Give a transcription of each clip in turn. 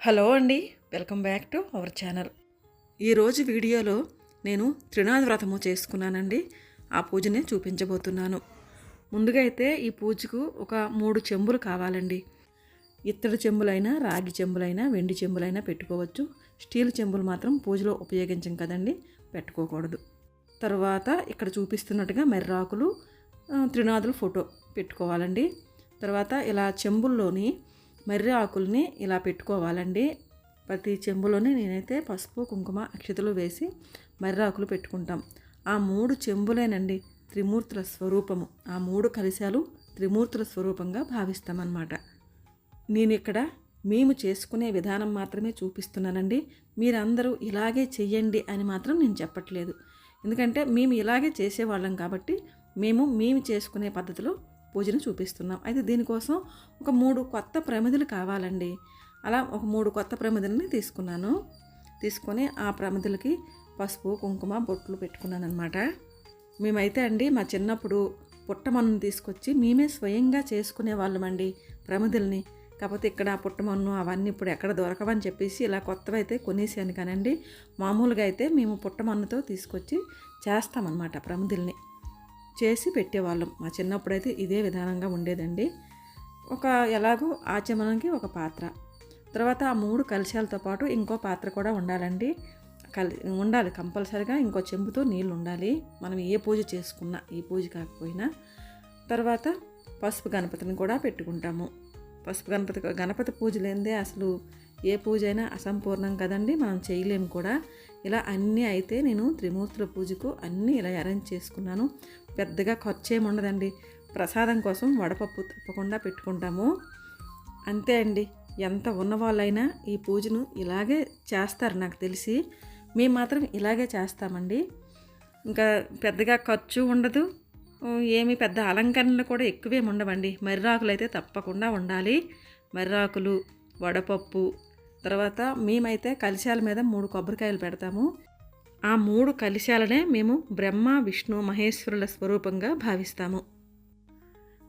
Hello అండి, welcome back to our channel. ఈరోజు వీడియోలో నేను త్రినాథ వ్రతము చేసుకున్నానండి. ఆ పూజనే చూపించబోతున్నాను. ముందుగా అయితే ఈ పూజకు ఒక 3 చెంబులు కావాలండి. ఇత్తడి చెంబులైనా, రాగి చెంబులైనా, వెండి చెంబులైనా పెట్టుకోవచ్చు. స్టీల్ చెంబులు మాత్రం పూజలో ఉపయోగించం కదండి, పెట్టుకోకూడదు. తర్వాత ఇక్కడ చూపిస్తున్నట్టుగా మర్రాకులు, త్రినాథుల ఫోటో పెట్టుకోవాలండి. తర్వాత ఇలా చెంబుల్లోని మర్రి ఆకుల్ని ఇలా పెట్టుకోవాలండి. ప్రతి చెంబులోనే నేనైతే పసుపు, కుంకుమ, అక్షతలు వేసి మర్రి ఆకులు పెట్టుకుంటాం. ఆ 3 చెంబులేనండి త్రిమూర్తుల స్వరూపము. ఆ 3 కలశాలు త్రిమూర్తుల స్వరూపంగా భావిస్తామన్నమాట. నేను ఇక్కడ మేము చేసుకునే విధానం మాత్రమే చూపిస్తున్నానండి. మీరందరూ ఇలాగే చెయ్యండి అని మాత్రం నేను చెప్పట్లేదు. ఎందుకంటే మేము ఇలాగే చేసేవాళ్ళం కాబట్టి మేము చేసుకునే పద్ధతిలో పూజను చూపిస్తున్నాం. అయితే దీనికోసం ఒక 3 కొత్త ప్రమిదలు కావాలండి. అలా ఒక 3 కొత్త ప్రమిదలని తీసుకొని ఆ ప్రమిదలకి పసుపు, కుంకుమ, బొట్లు పెట్టుకున్నాను అనమాట. మేమైతే అండి మా చిన్నప్పుడు పుట్టమన్నుని తీసుకొచ్చి మేమే స్వయంగా చేసుకునే వాళ్ళమండి ప్రమిదల్ని. కాకపోతే ఇక్కడ పుట్టమన్ను అవన్నీ ఇప్పుడు ఎక్కడ దొరకవని చెప్పేసి ఇలా కొత్తవి అయితే కొనేసాను. కానండి మామూలుగా అయితే మేము పుట్టమన్నుతో తీసుకొచ్చి చేస్తామన్నమాట. ప్రమిదల్ని చేసి పెట్టేవాళ్ళం. మా చిన్నప్పుడైతే ఇదే విధానంగా ఉండేదండి. ఎలాగో ఆచమనకి ఒక పాత్ర, తర్వాత ఆ 3 కలశాలతో పాటు ఇంకో పాత్ర కూడా ఉండాలండి. ఉండాలి కంపల్సరిగా. ఇంకో చెంబుతో నీళ్ళు ఉండాలి, మనం ఏ పూజ చేసుకున్నా, ఈ పూజ కాకపోయినా. తర్వాత పసుపు గణపతిని కూడా పెట్టుకుంటాము. గణపతి పూజ లేనిదే అసలు ఏ పూజ అయినా అసంపూర్ణం కదండి, మనం చేయలేము కూడా. ఇలా అన్నీ అయితే నేను త్రిమూర్తుల పూజకు అన్నీ ఇలా అరేంజ్ చేసుకున్నాను. పెద్దగా ఖర్చు ఏమి ఉండదండి. ప్రసాదం కోసం వడపప్పు తప్పకుండా పెట్టుకుంటాము, అంతే అండి. ఎంత ఉన్నవాళ్ళైనా ఈ పూజను ఇలాగే చేస్తారు నాకు తెలిసి. మేము మాత్రం ఇలాగే చేస్తామండి. ఇంకా పెద్దగా ఖర్చు ఉండదు, ఏమి పెద్ద అలంకరణలు కూడా ఎక్కువేమి ఉండవండి. మర్రాకులు అయితే తప్పకుండా ఉండాలి. మర్రాకులు, వడపప్పు, తర్వాత మేమైతే కలశాల మీద 3 కొబ్బరికాయలు పెడతాము. ఆ 3 కలశాలనే మేము బ్రహ్మ, విష్ణు, మహేశ్వరుల స్వరూపంగా భావిస్తాము.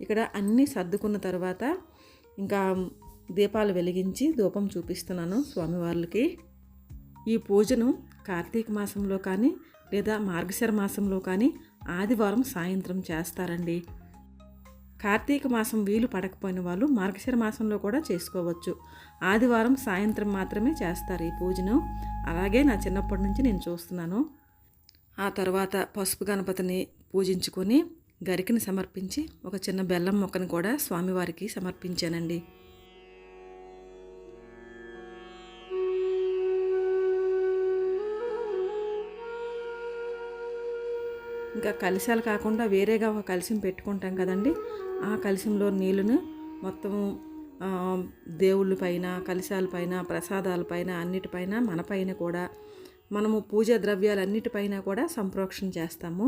ఇక్కడ అన్నీ సర్దుకున్న తర్వాత ఇంకా దీపాలు వెలిగించి ధూపం చూపిస్తున్నాను స్వామివార్లకి. ఈ పూజను కార్తీక మాసంలో కానీ లేదా మార్గశిర మాసంలో కానీ ఆదివారం సాయంత్రం చేస్తారండి. కార్తీక మాసం వీలు పడకపోయిన వాళ్ళు మార్గశిర మాసంలో కూడా చేసుకోవచ్చు. ఆదివారం సాయంత్రం మాత్రమే చేస్తారు ఈ పూజను. అలాగే నా చిన్నప్పటి నుంచి నేను చూస్తున్నాను. ఆ తర్వాత పసుపు గణపతిని పూజించుకొని గరికని సమర్పించి ఒక చిన్న బెల్లం మొక్కను కూడా స్వామివారికి సమర్పించానండి. ఇంకా కలశాలు కాకుండా వేరేగా ఒక కలశం పెట్టుకుంటాం కదండి. ఆ కలశంలో నీళ్ళను మొత్తము దేవుళ్ళ పైన, కలశాల పైన, ప్రసాదాల పైన, అన్నిటిపైన, మన పైన కూడా మనము పూజా ద్రవ్యాలన్నిటిపైన కూడా సంప్రోక్షణ చేస్తాము.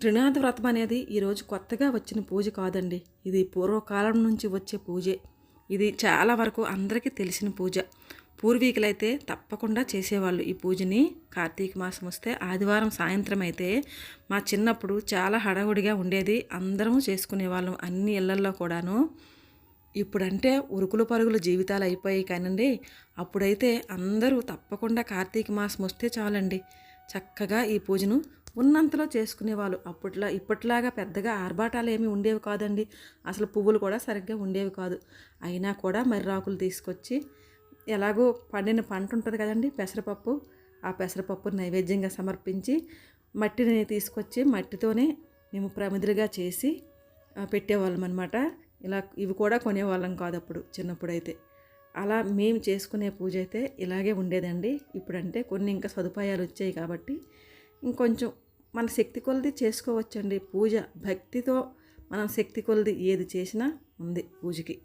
త్రినాథ వ్రతం అనేది ఈరోజు కొత్తగా వచ్చిన పూజ కాదండి. ఇది పూర్వకాలం నుంచి వచ్చే పూజే. ఇది చాలా వరకు అందరికీ తెలిసిన పూజ. పూర్వీకులైతే తప్పకుండా చేసేవాళ్ళు ఈ పూజని. కార్తీక మాసం వస్తే ఆదివారం సాయంత్రం అయితే మా చిన్నప్పుడు చాలా హడావుడిగా ఉండేది. అందరం చేసుకునేవాళ్ళం అన్ని ఇళ్లల్లో కూడాను. ఇప్పుడంటే ఉరుకులు పరుగుల జీవితాలు అయిపోయాయి కానండి, అప్పుడైతే అందరూ తప్పకుండా కార్తీక మాసం వస్తే చాలండి చక్కగా ఈ పూజను ఉన్నంతలో చేసుకునేవాళ్ళు. ఇప్పట్లాగా పెద్దగా ఆర్భాటాలు ఏమీ ఉండేవి కాదండి. అసలు పువ్వులు కూడా సరిగ్గా ఉండేవి కాదు. అయినా కూడా మర్రాకులు తీసుకొచ్చి ఎలాగో పండిన పంట ఉంటుంది కదండి, పెసరపప్పు, ఆ పెసరపప్పు నైవేద్యంగా సమర్పించి మట్టిని తీసుకొచ్చి మట్టితోనే మేము ప్రమిదలుగా చేసి పెట్టేవాళ్ళం అనమాట. ఇవి కూడా కొనేవాళ్ళం కాదు అప్పుడు చిన్నప్పుడైతే. అలా మేము చేసుకునే పూజ అయితే ఇలాగే ఉండేదండి. ఇప్పుడంటే కొన్ని ఇంకా సదుపాయాలు వచ్చాయి కాబట్టి ఇంకొంచెం మన శక్తి కొలది చేసుకోవచ్చండి. పూజ భక్తితో మనం శక్తి కొలది ఏది చేసినా ఉంది పూజకి.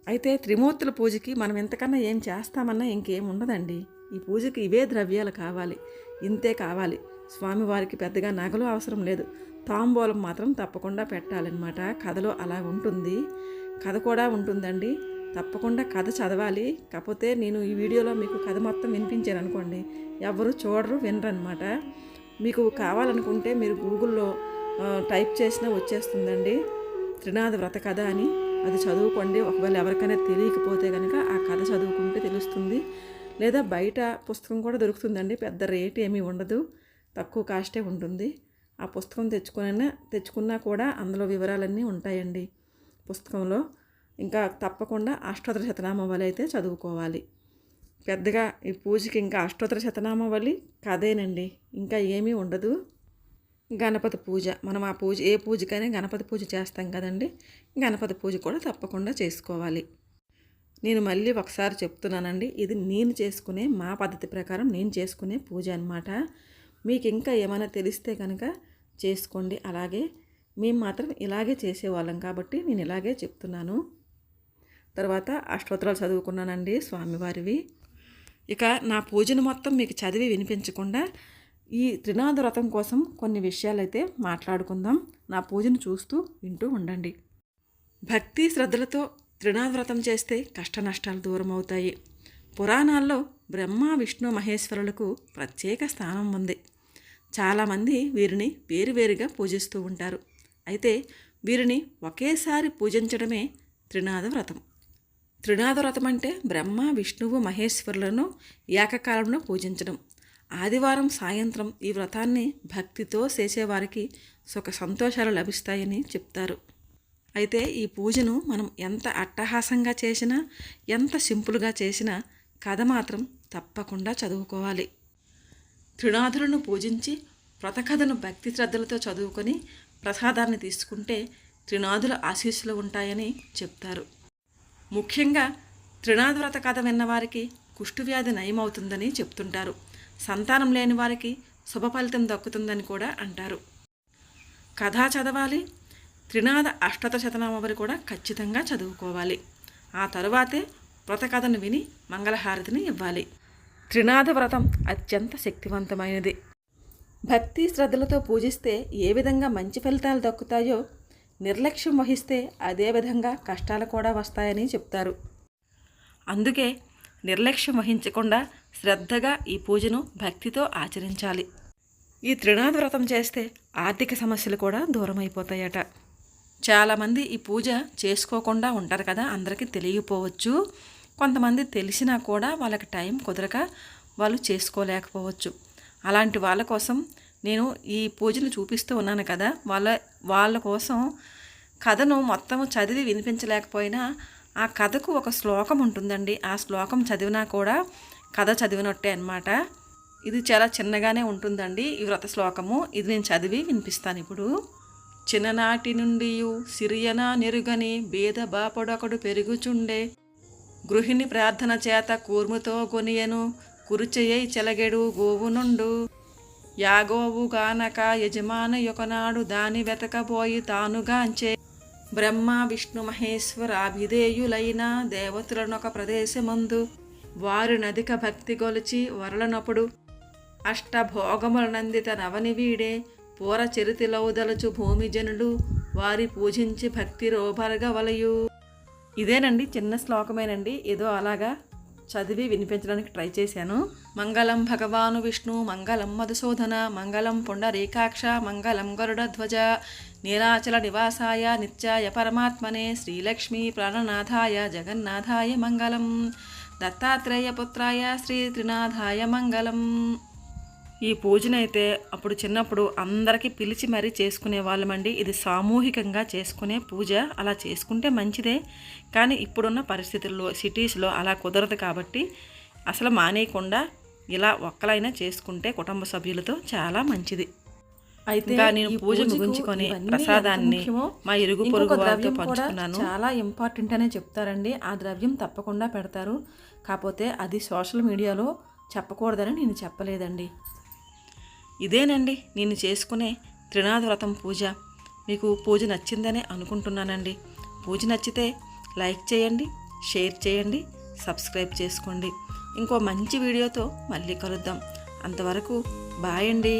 అయితే త్రిమూర్తుల పూజకి మనం ఎంతకన్నా ఏం చేస్తామన్నా ఇంకేం ఉండదండి. ఈ పూజకి ఇవే ద్రవ్యాలు కావాలి, ఇంతే కావాలి. స్వామివారికి పెద్దగా నగలు అవసరం లేదు. తాంబూలం మాత్రం తప్పకుండా పెట్టాలన్నమాట. కథలో అలా ఉంటుంది. కథ కూడా ఉంటుందండి, తప్పకుండా కథ చదవాలి. కాకపోతే నేను ఈ వీడియోలో మీకు కథ మొత్తం వినిపించాను అనుకోండి, ఎవరు చూడరు, వినరు అనమాట. మీకు కావాలనుకుంటే మీరు గూగుల్లో టైప్ చేసినా వచ్చేస్తుందండి త్రినాథ వ్రత కథ అని. అది చదువుకోండి. ఒకవేళ ఎవరికైనా తెలియకపోతే కనుక ఆ కథ చదువుకుంటే తెలుస్తుంది. లేదా బయట పుస్తకం కూడా దొరుకుతుందండి. పెద్ద రేట్ ఏమీ ఉండదు, తక్కువ కాస్టే ఉంటుంది. ఆ పుస్తకం తెచ్చుకున్నా కూడా అందులో వివరాలన్నీ ఉంటాయండి పుస్తకంలో. ఇంకా తప్పకుండా అష్టోత్తర శతనామావళి అయితే చదువుకోవాలి. పెద్దగా ఈ పూజకి ఇంకా అష్టోత్తర శతనామావళి కథేనండి, ఇంకా ఏమీ ఉండదు. గణపతి పూజ, మనం ఆ పూజ ఏ పూజకైనా గణపతి పూజ చేస్తాం కదండి, గణపతి పూజ కూడా తప్పకుండా చేసుకోవాలి. నేను మళ్ళీ ఒకసారి చెప్తున్నానండి, ఇది నేను చేసుకునే మా పద్ధతి ప్రకారం నేను చేసుకునే పూజ అన్నమాట. మీకు ఇంకా ఏమైనా తెలిస్తే కనుక చేసుకోండి. అలాగే మేము మాత్రం ఇలాగే చేసేవాళ్ళం కాబట్టి నేను ఇలాగే చెప్తున్నాను. తర్వాత అష్టోత్తరాలు చదువుకున్నానండి స్వామివారివి. ఇక నా పూజను మొత్తం మీకు చదివి వినిపించకుండా ఈ త్రినాద వ్రతం కోసం కొన్ని విషయాలైతే మాట్లాడుకుందాం. నా పూజను చూస్తూ వింటూ ఉండండి. భక్తి శ్రద్ధలతో త్రినాద వ్రతం చేస్తే కష్ట నష్టాలు దూరం అవుతాయి. పురాణాల్లో బ్రహ్మ విష్ణు మహేశ్వరులకు ప్రత్యేక స్థానం ఉంది. చాలామంది వీరిని వేరువేరుగా పూజిస్తూ ఉంటారు. అయితే వీరిని ఒకేసారి పూజించడమే త్రినాద వ్రతం. త్రినాద వ్రతం అంటే బ్రహ్మ విష్ణువు మహేశ్వరులను ఏకకాలంలో పూజించడం. ఆదివారం సాయంత్రం ఈ వ్రతాన్ని భక్తితో చేసేవారికి సుఖ సంతోషాలు లభిస్తాయని చెప్తారు. అయితే ఈ పూజను మనం ఎంత అట్టహాసంగా చేసినా, ఎంత సింపుల్గా చేసినా కథ మాత్రం తప్పకుండా చదువుకోవాలి. త్రినాథులను పూజించి వ్రతకథను భక్తి శ్రద్ధలతో చదువుకొని ప్రసాదాన్ని తీసుకుంటే త్రినాథుల ఆశీస్సులు ఉంటాయని చెప్తారు. ముఖ్యంగా త్రినాథ వ్రత కథ విన్నవారికి కుష్ఠవ్యాధి నయమవుతుందని చెప్తుంటారు. సంతానం లేని వారికి శుభ ఫలితం దక్కుతుందని కూడా అంటారు. కథ చదవాలి, త్రినాద అష్టోత్తర శతనామావళి కూడా ఖచ్చితంగా చదువుకోవాలి. ఆ తరువాతే వ్రత కథను విని మంగళహారతిని ఇవ్వాలి. త్రినాద వ్రతం అత్యంత శక్తివంతమైనది. భక్తి శ్రద్ధలతో పూజిస్తే ఏ విధంగా మంచి ఫలితాలు దక్కుతాయో, నిర్లక్ష్యం వహిస్తే అదేవిధంగా కష్టాలు కూడా వస్తాయని చెప్తారు. అందుకే నిర్లక్ష్యం వహించకుండా శ్రద్ధగా ఈ పూజను భక్తితో ఆచరించాలి. ఈ త్రినాద వ్రతం చేస్తే ఆర్థిక సమస్యలు కూడా దూరం అయిపోతాయట. చాలామంది ఈ పూజ చేసుకోకుండా ఉంటారు కదా, అందరికీ తెలియకపోవచ్చు. కొంతమంది తెలిసినా కూడా వాళ్ళకి టైం కుదరక వాళ్ళు చేసుకోలేకపోవచ్చు. అలాంటి వాళ్ళ కోసం నేను ఈ పూజను చూపిస్తూ ఉన్నాను కదా, వాళ్ళ కోసం కథను మొత్తం చదివి వినిపించలేకపోయినా ఆ కథకు ఒక శ్లోకం ఉంటుందండి. ఆ శ్లోకం చదివినా కూడా కథ చదివినట్టే అన్నమాట. ఇది చాలా చిన్నగానే ఉంటుందండి ఈ వ్రత శ్లోకము. ఇది నేను చదివి వినిపిస్తాను ఇప్పుడు. చిన్ననాటి నుండి సిరియన నెరుగని భేద బాపడొకడు పెరుగుచుండే, గృహిణి ప్రార్థన చేత కూర్ముతో కొనియను, కురుచయ్యై చెలగెడు గోవు నుండు, యాగోవు గానక యజమాన యొకనాడు దాని వెతకబోయి తానుగాంచే, బ్రహ్మ విష్ణు మహేశ్వరాభిధేయులైన దేవతలనొక ప్రదేశమందు వారి నదిక భక్తి గొలిచి వరలనప్పుడు, అష్టభోగములనందిత నవని వీడే పూర చరితిలౌదలచు భూమి జనులు వారి పూజించి భక్తి రోబరగవలయు. ఇదేనండి, చిన్న శ్లోకమేనండి. ఏదో అలాగా చదివి వినిపించడానికి ట్రై చేశాను. మంగళం భగవాను విష్ణు, మంగళం మధుసూదన, మంగళం పుండరీకాక్ష, మంగళం గరుడధ్వజ, నీలాచల నివాసాయ నిత్యాయ పరమాత్మనే, శ్రీలక్ష్మీ ప్రాణనాథాయ జగన్నాథాయ మంగళం, దత్తాత్రేయ పుత్రాయ శ్రీ త్రినాథాయ మంగళం. ఈ పూజనైతే అప్పుడు చిన్నప్పుడు అందరికీ పిలిచి మరీ చేసుకునే వాళ్ళమండి. ఇది సామూహికంగా చేసుకునే పూజ. అలా చేసుకుంటే మంచిదే, కానీ ఇప్పుడున్న పరిస్థితుల్లో సిటీస్లో అలా కుదరదు కాబట్టి అసలు మానేయకుండా ఇలా ఒక్కలైనా చేసుకుంటే కుటుంబ సభ్యులతో చాలా మంచిది. అయితే నేను పూజ ముగించుకొని ప్రసాదాన్ని మా ఇరుగు పొరుగు వారితో పంచుకున్నాను. చాలా ఇంపార్టెంట్ అనే చెప్తారండి. ఆ ద్రవ్యం తప్పకుండా పెడతారు. కాకపోతే అది సోషల్ మీడియాలో చెప్పకూడదని నేను చెప్పలేదండి. ఇదేనండి నేను చేసుకునే త్రినాద వ్రతం పూజ. మీకు పూజ నచ్చిందనే అనుకుంటున్నానండి. పూజ నచ్చితే లైక్ చేయండి, షేర్ చేయండి, సబ్స్క్రైబ్ చేసుకోండి. ఇంకో మంచి వీడియోతో మళ్ళీ కలుద్దాం. అంతవరకు బాయ్ అండి.